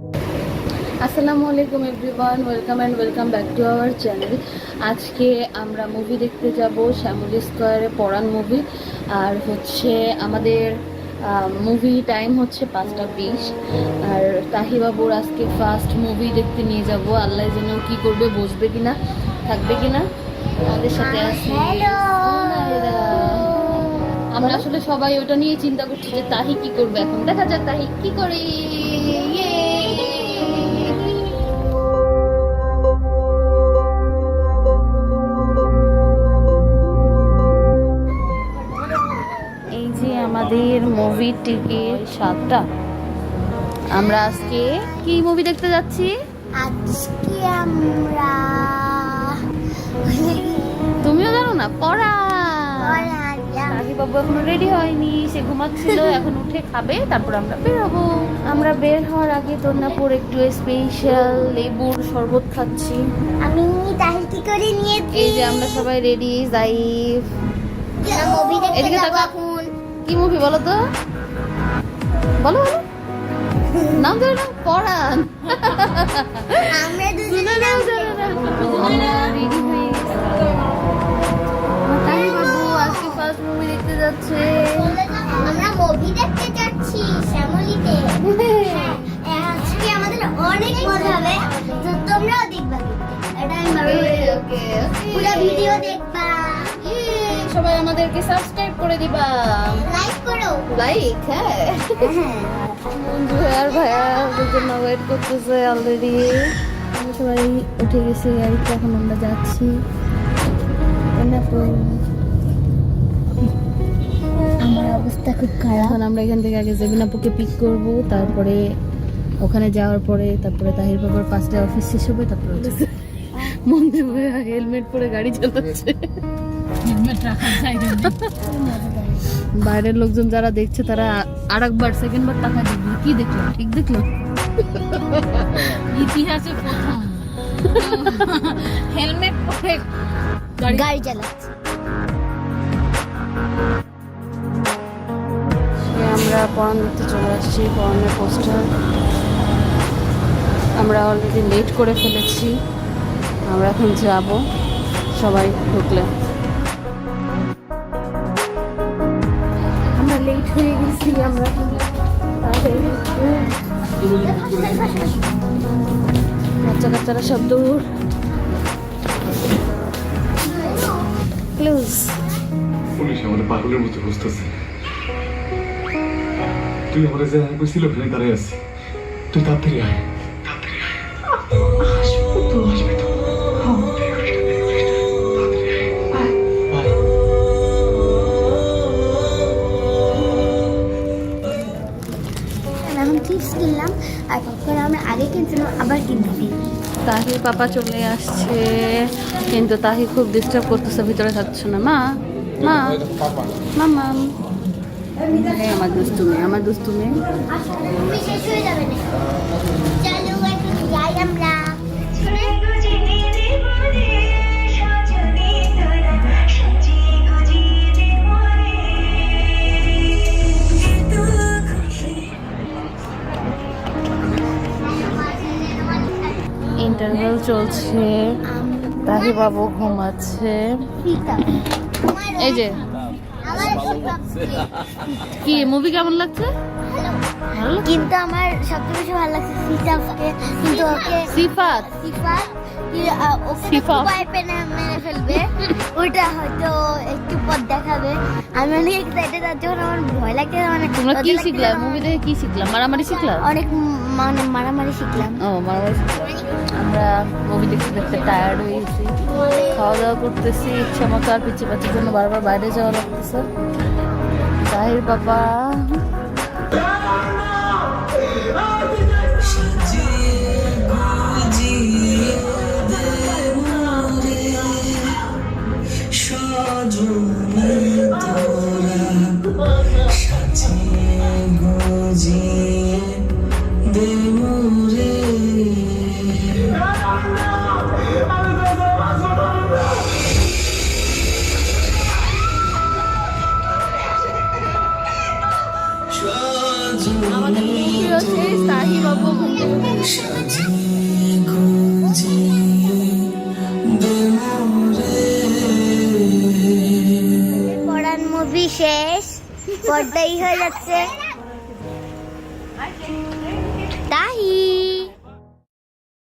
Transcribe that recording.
আসসালামু আলাইকুম everyone, welcome back to our channel. আজকে আমরা মুভি দেখতে যাব শ্যামলী স্কোয়ারে, পরাণ মুভি। আর হচ্ছে আমাদের মুভি টাইম হচ্ছে 5টা 20। আর তাহিবাবুর আজকে ফার্স্ট মুভি দেখতে নিয়ে যাব। আল্লাহ যেন কি করবে, বসবে কিনা, থাকবে কিনা। আমাদের সাথে আছে আমরা আসলে সবাই ওটা নিয়ে চিন্তা করছি যে তাহি কি করবে। এখন দেখা যাক তাহি কি করে। এই যে আমাদের মুভি টিকিট 7টা। আমরা আজকে কি মুভি দেখতে যাচ্ছি? আজকে আমরা তুমিও জানো না? বাবু এখনো রেডি হয়নি, সে ঘুমাচ্ছিল। এখন উঠে খাবে, তারপর আমরা বের হবো। আমরা বের হওয়ার আগে তোরনাপুর একটু স্পেশাল লেবুর শরবত খাচ্ছি। আমি তাহিতি করে নিয়েছি। এই যে আমরা সবাই রেডি যাই। মুভি দেখতে এদিকে যাব তাকা। এখন। কি মুভি বলো তো? বলো বলো নাম ধরে নাম। পরাণ। আমরা দুজনে আমরা রেডি হয়ে গেছি। তাই বাবু আজকে ফার্স্ট মুভি দেখতে যাচ্ছে। আমরা মুভি দেখতে যাচ্ছি শ্যামলীতে। হ্যাঁ, আজকে আমাদের অনেক মজা হবে, তো তোমরাও দেখবা। এটা আমি ওকে পুরো ভিডিও দেখবা, সবাই আমাদেরকে সাবস্ক্রাইব করে দিবা। লাইক করো। লাইক। হ্যাঁ, মঞ্জু আর ভাইয়া ওদের জন্য ওয়েট করতেছে অলরেডি। আমরা সবাই উঠে গেছি গাড়িতে, এখন আমরা যাচ্ছি। আমার অবস্থা খুব খারাপ। এখন আমরা এখান থেকে আগে জেবিনাপুকে পিক করব, তারপরে ওখানে যাওয়ার পরে তারপরে তাহির বাবার 5টায় অফিস শেষ হবে, তারপরে মঞ্জু ভাইয়া হেলমেট পরে গাড়ি চালাচ্ছে। বাইরের লোকজন যারা দেখছে তারা আরেকবার সেকেন্ডবার টাকা দেখবে। কি দেখলো? ঠিক দেখলো? ইতিহাসে প্রথম হেলমেট পরে গাড়ি চালাচ্ছে। আমরা পরাণ দেখতে চলে আসছি। পরাণের পোস্টার আমরা অলরেডি লেট করে ফেলেছি। আমরা এখন যাব, সবাই ঢুকলে। আমরা লেট হয়ে গেছি। আমরা বাচ্চা কাচ্চারা সব দূর। ক্লোজ। পুলিশ আমাদের পাগলের মতো বুঝতেছে। তুই আমার যে কইছিল ওখানে দাঁড়িয়ে আছি, তুই তাড়াতাড়ি আয়। এখন চিপস কিনলাম, আর পপকর্ন আমরা আগে কিনছিলাম, আবার কিনতেছি। তাহির পাপা চলে আসছে, কিন্তু তাহি খুব ডিস্টার্ব করতেছে, ভিতরে থাকছে না। মা মা মামা, আমার দুষ্টুমি, আমার দুষ্টুমি। তুমি শেষ হয়ে যাবে না। চলো একটু যাই আমরা। ইন্টারভেল চলছে, তাহি বাবু ঘুমাচ্ছে। এই যে কি মুভি কেমন লাগছে? ভালো লাগছে? কিন্তু আমার সবচেয়ে বেশি ভালো লাগছে সিফাতকে। কিন্তু ওকে সিফাত সিফাত ওকে সিফাত। ভয় পেয়ে মেরে ফেলবে, ওইটা হয়তো একটু পর দেখাবে। আমি অনেক এক্সাইটেড, আর যখন আমার ভয় লাগছে, মানে তোমরা কি লজ্জা লাগছে, শিখলা মুভি দেখে? কি শিখলাম? মারামারি শিখলাম। অনেক মানে মারামারি শিখলাম। ও মারামারি শিখলাম। আমরা মুভি দেখতে দেখতে টায়ার্ড হয়ে গেছি, খাওয়া দাওয়া করতেছি ইচ্ছা মতো। আর পিছিয়ে পাচ্ছির জন্য বারবার বাইরে যাওয়া লাগতেছে। তাহির বাবা পড়ান মুভি শেষ, পর্দাই হয়ে যাচ্ছে। তাহি